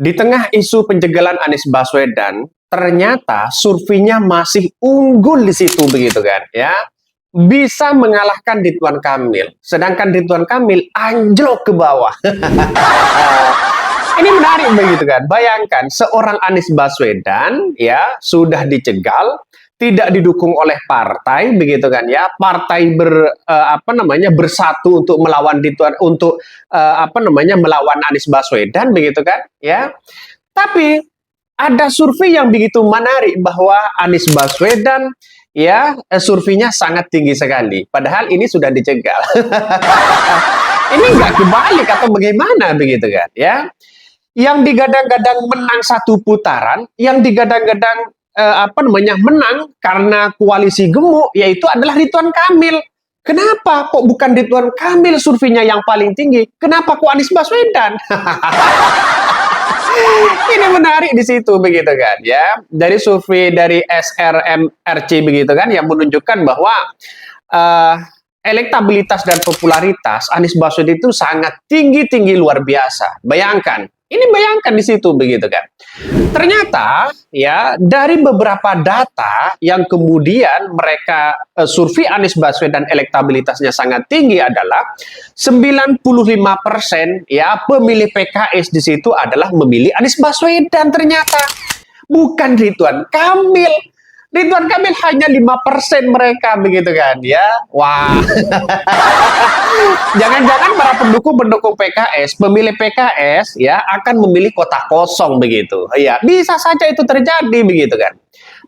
Di tengah isu penjagalan Anies Baswedan, ternyata surveinya masih unggul di situ begitu kan ya. Bisa mengalahkan Ridwan Kamil. Sedangkan Ridwan Kamil anjlok ke bawah. Ini menarik begitu kan. Bayangkan seorang Anies Baswedan ya sudah dicegal, tidak didukung oleh partai begitu kan ya. Partai bersatu untuk melawan Ridwan melawan Anies Baswedan begitu kan ya. Tapi ada survei yang begitu menarik bahwa Anies Baswedan ya surveinya sangat tinggi sekali. Padahal ini sudah dicegal. Ini nggak kebalik atau bagaimana begitu kan ya? Yang digadang-gadang menang satu putaran, yang digadang-gadang menang karena koalisi gemuk, yaitu adalah Ridwan Kamil. Kenapa kok bukan Ridwan Kamil surveinya yang paling tinggi? Kenapa kok Anies Baswedan? Ini menarik di situ begitu kan ya. Dari survei dari SRMRC begitu kan yang menunjukkan bahwa elektabilitas dan popularitas Anies Baswedan itu sangat tinggi luar biasa. Bayangkan di situ begitu kan. Ternyata ya dari beberapa data yang kemudian mereka survei Anies Baswedan elektabilitasnya sangat tinggi adalah 95% ya pemilih PKS di situ adalah memilih Anies Baswedan ternyata. Bukan Ridwan Kamil. Ridwan Kamil hanya 5% mereka begitu kan ya. Wah. Jangan-jangan para pendukung PKS, pemilih PKS ya akan memilih kotak kosong begitu. Ya, bisa saja itu terjadi begitu kan.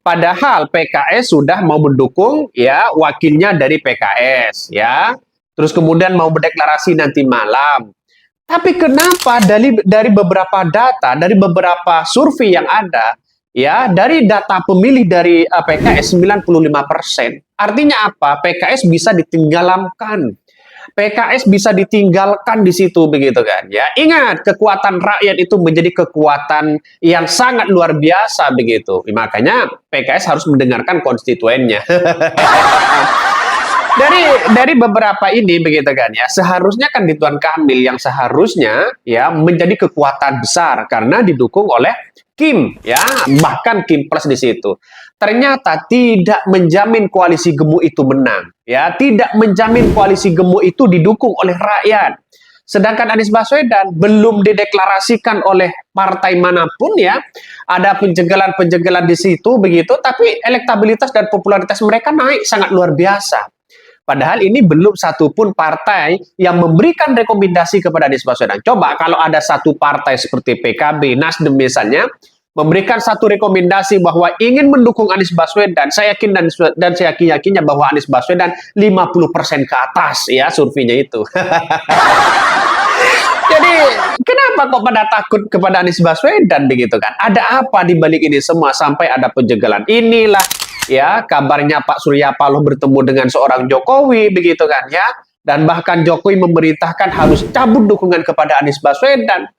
Padahal PKS sudah mau mendukung ya wakilnya dari PKS ya. Terus kemudian mau berdeklarasi nanti malam. Tapi kenapa dari beberapa data, dari beberapa survei yang ada, ya dari data pemilih dari PKS 95%. Artinya apa? PKS bisa ditinggalkan. PKS bisa ditinggalkan di situ begitu kan ya. Ingat, kekuatan rakyat itu menjadi kekuatan yang sangat luar biasa begitu. Makanya PKS harus mendengarkan konstituennya. dari beberapa ini begitu kan ya, seharusnya kan Ridwan Kamil yang seharusnya ya menjadi kekuatan besar karena didukung oleh Kim ya, bahkan Kim Plus di situ. Ternyata tidak menjamin koalisi gemuk itu menang ya, tidak menjamin koalisi gemuk itu didukung oleh rakyat. Sedangkan Anies Baswedan belum dideklarasikan oleh partai manapun ya, ada penjagalan di situ begitu, tapi elektabilitas dan popularitas mereka naik sangat luar biasa. Padahal ini belum satupun partai yang memberikan rekomendasi kepada Anies Baswedan. Coba kalau ada satu partai seperti PKB, Nasdem misalnya, memberikan satu rekomendasi bahwa ingin mendukung Anies Baswedan, saya yakin dan saya yakinnya bahwa Anies Baswedan 50% ke atas ya surveinya itu. Jadi kenapa kok pada takut kepada Anies Baswedan begitu kan? Ada apa di balik ini semua sampai ada penjagalan? Inilah ya kabarnya Pak Surya Paloh bertemu dengan seorang Jokowi begitu kan ya, dan bahkan Jokowi memerintahkan harus cabut dukungan kepada Anies Baswedan.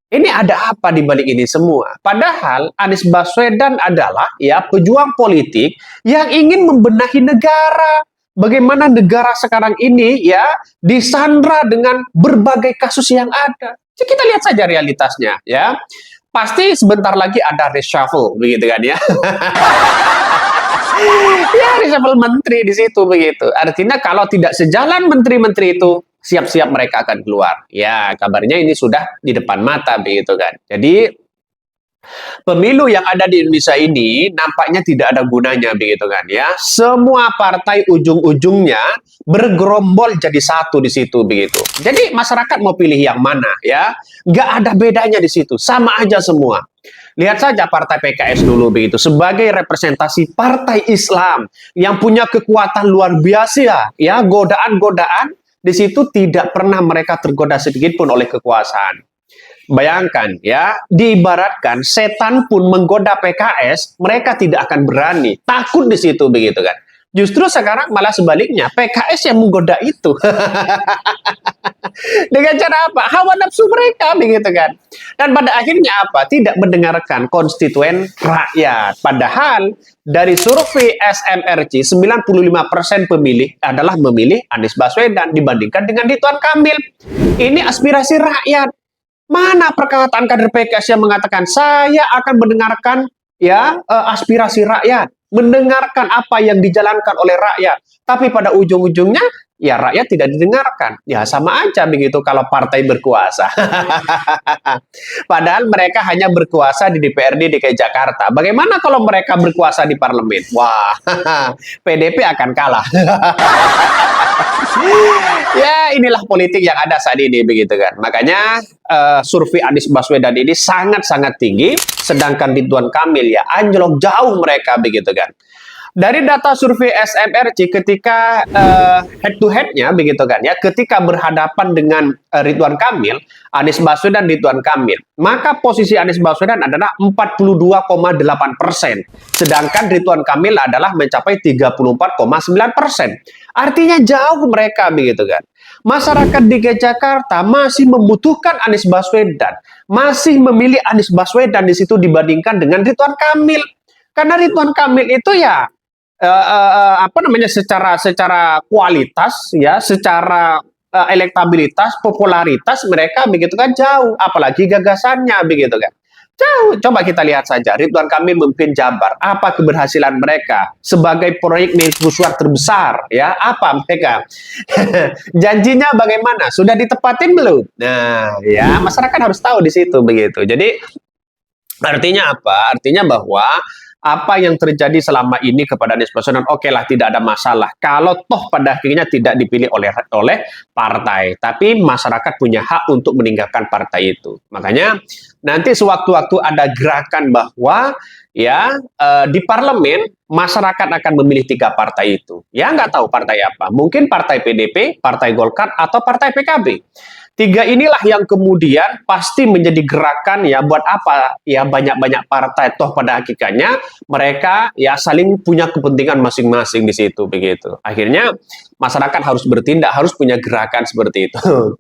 Ini ada apa di balik ini semua? Padahal Anies Baswedan adalah ya pejuang politik yang ingin membenahi negara. Bagaimana negara sekarang ini ya disandra dengan berbagai kasus yang ada. Jadi kita lihat saja realitasnya ya. Pasti sebentar lagi ada reshuffle begitu kan ya. Ya reshuffle menteri di situ begitu. Artinya kalau tidak sejalan menteri-menteri itu, siap-siap mereka akan keluar. Ya, kabarnya ini sudah di depan mata begitu kan. Jadi pemilu yang ada di Indonesia ini nampaknya tidak ada gunanya begitu kan ya. Semua partai ujung-ujungnya bergerombol jadi satu di situ begitu. Jadi masyarakat mau pilih yang mana ya? Nggak ada bedanya di situ, sama aja semua. Lihat saja partai PKS dulu begitu sebagai representasi partai Islam yang punya kekuatan luar biasa ya, godaan-godaan di situ tidak pernah mereka tergoda sedikit pun oleh kekuasaan. Bayangkan ya, diibaratkan setan pun menggoda PKS, mereka tidak akan berani, takut di situ begitu kan. Justru sekarang malah sebaliknya, PKS yang menggoda itu. Dengan cara apa? Hawa nafsu mereka begitu kan. Dan pada akhirnya apa? Tidak mendengarkan konstituen rakyat. Padahal dari survei SMRC 95% pemilih adalah memilih Anies Baswedan dibandingkan dengan Ridwan Kamil. Ini aspirasi rakyat. Mana perkataan kader PKS yang mengatakan saya akan mendengarkan aspirasi rakyat, mendengarkan apa yang dijalankan oleh rakyat, tapi pada ujung-ujungnya ya rakyat tidak didengarkan. Ya sama aja begitu kalau partai berkuasa. Padahal mereka hanya berkuasa di DPRD DKI Jakarta. Bagaimana kalau mereka berkuasa di parlemen? Wah, PDP akan kalah. Ya inilah politik yang ada saat ini begitu kan. Makanya survei Anies Baswedan ini sangat-sangat tinggi, sedangkan Ridwan Kamil ya anjlok jauh mereka begitu kan. Dari data survei SMRC ketika head to head-nya begitu kan ya, ketika berhadapan dengan Ridwan Kamil, Anies Baswedan Ridwan Kamil, maka posisi Anies Baswedan adalah 42,8%, sedangkan Ridwan Kamil adalah mencapai 34,9%. Artinya jauh mereka begitu kan. Masyarakat DKI Jakarta masih membutuhkan Anies Baswedan, masih memilih Anies Baswedan di situ dibandingkan dengan Ridwan Kamil. Karena Ridwan Kamil itu ya secara kualitas ya, secara elektabilitas, popularitas mereka begitu kan jauh, apalagi gagasannya begitu kan. Jauh. Coba kita lihat saja Ridwan Kamil memimpin Jabar, apa keberhasilan mereka sebagai proyek mercusuar terbesar ya, apa mereka janjinya bagaimana, sudah ditepatin belum? Nah ya masyarakat harus tahu di situ begitu. Jadi artinya apa? Artinya bahwa apa yang terjadi selama ini kepada Anies Baswedan, oke lah tidak ada masalah. Kalau toh pada akhirnya tidak dipilih oleh partai, tapi masyarakat punya hak untuk meninggalkan partai itu. Makanya nanti sewaktu-waktu ada gerakan bahwa di parlemen masyarakat akan memilih 3 partai itu. Ya nggak tahu partai apa. Mungkin partai PDP, partai Golkar, atau partai PKB. 3 inilah yang kemudian pasti menjadi gerakan ya buat apa ya banyak-banyak partai, toh pada hakikatnya mereka ya saling punya kepentingan masing-masing di situ begitu. Akhirnya masyarakat harus bertindak, harus punya gerakan seperti itu.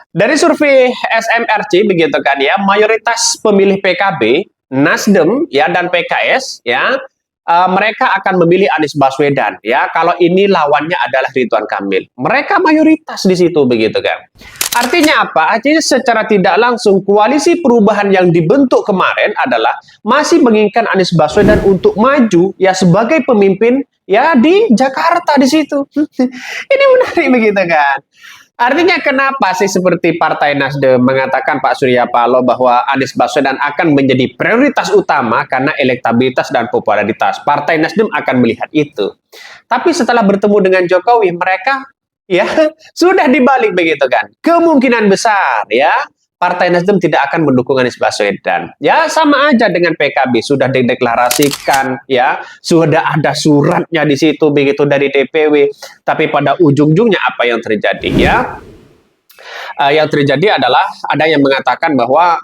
Dari survei SMRC begitu kan ya, mayoritas pemilih PKB, Nasdem ya dan PKS ya mereka akan memilih Anies Baswedan ya kalau ini lawannya adalah Ridwan Kamil. Mereka mayoritas di situ begitu kan. Artinya apa? Artinya secara tidak langsung koalisi perubahan yang dibentuk kemarin adalah masih menginginkan Anies Baswedan untuk maju ya sebagai pemimpin ya di Jakarta di situ. Ini menarik begitu kan. Artinya kenapa sih seperti Partai Nasdem mengatakan Pak Surya Paloh bahwa Anies Baswedan akan menjadi prioritas utama karena elektabilitas dan popularitas. Partai Nasdem akan melihat itu. Tapi setelah bertemu dengan Jokowi, mereka ya sudah dibalik begitu kan. Kemungkinan besar ya Partai Nasdem tidak akan mendukung Anies Baswedan. Ya sama aja dengan PKB, sudah dideklarasikan ya, sudah ada suratnya di situ begitu dari DPW, tapi pada ujung-ujungnya apa yang terjadi ya? Yang terjadi adalah ada yang mengatakan bahwa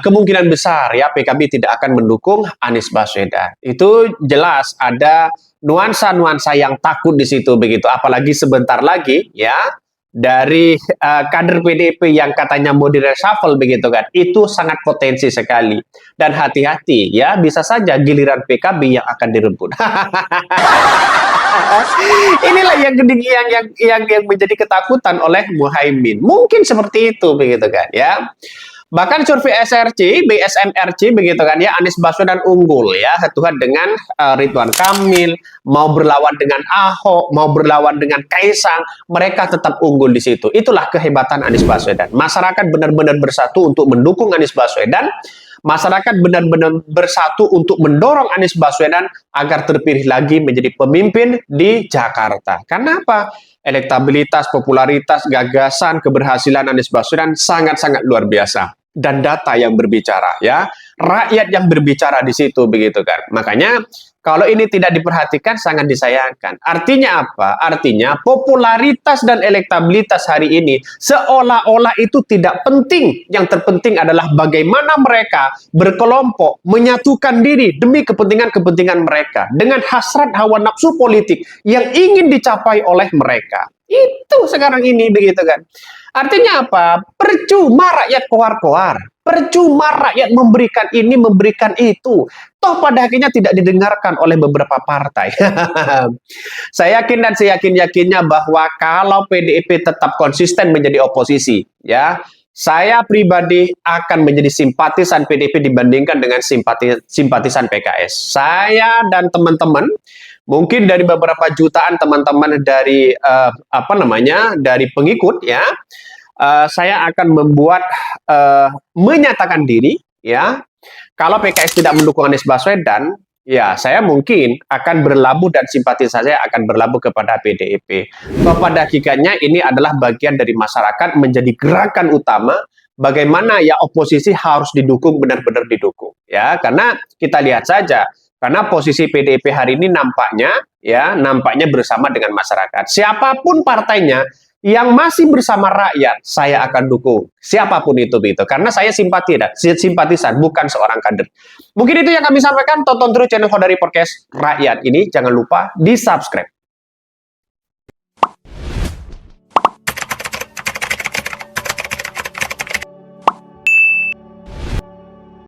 kemungkinan besar ya PKB tidak akan mendukung Anies Baswedan. Itu jelas ada nuansa-nuansa yang takut di situ begitu, apalagi sebentar lagi ya dari kader PDIP yang katanya mau di-reshuffle begitu kan, itu sangat potensi sekali. Dan hati-hati ya, bisa saja giliran PKB yang akan direbut. Inilah yang menjadi ketakutan oleh Muhaimin. Mungkin seperti itu begitu kan ya. Bahkan survei BSMRC begitu kan ya, Anies Baswedan unggul ya Tuhan dengan Ridwan Kamil, mau berlawan dengan Ahok, mau berlawan dengan Kaisang, mereka tetap unggul di situ. Itulah kehebatan Anies Baswedan. Masyarakat benar-benar bersatu untuk mendukung Anies Baswedan. Masyarakat benar-benar bersatu untuk mendorong Anies Baswedan agar terpilih lagi menjadi pemimpin di Jakarta. Karena apa? Elektabilitas, popularitas, gagasan, keberhasilan Anies Baswedan sangat-sangat luar biasa. Dan data yang berbicara ya, rakyat yang berbicara di situ begitu kan. Makanya kalau ini tidak diperhatikan sangat disayangkan. Artinya apa? Artinya popularitas dan elektabilitas hari ini seolah-olah itu tidak penting. Yang terpenting adalah bagaimana mereka berkelompok menyatukan diri demi kepentingan-kepentingan mereka dengan hasrat hawa nafsu politik yang ingin dicapai oleh mereka. Itu sekarang ini begitu kan. Artinya apa? Percuma rakyat koar-koar. Percuma rakyat memberikan ini, memberikan itu. Toh pada akhirnya tidak didengarkan oleh beberapa partai. Saya yakin dan seyakin-yakinnya bahwa kalau PDIP tetap konsisten menjadi oposisi, ya, Saya pribadi akan menjadi simpatisan PDIP dibandingkan dengan simpatisan PKS. Saya dan teman-teman, mungkin dari beberapa jutaan teman-teman dari dari pengikut ya, saya akan menyatakan diri ya, kalau PKS tidak mendukung Anies Baswedan, ya saya mungkin akan berlabuh dan simpati saya akan berlabuh kepada PDIP. Pada hakikatnya ini adalah bagian dari masyarakat menjadi gerakan utama bagaimana ya oposisi harus didukung, benar-benar didukung ya, karena kita lihat saja, karena posisi PDIP hari ini nampaknya bersama dengan masyarakat. Siapapun partainya yang masih bersama rakyat, saya akan dukung. Siapapun itu, karena saya simpatisan, bukan seorang kader. Mungkin itu yang kami sampaikan. Tonton terus channel Khodari Podcast Rakyat ini. Jangan lupa di-subscribe.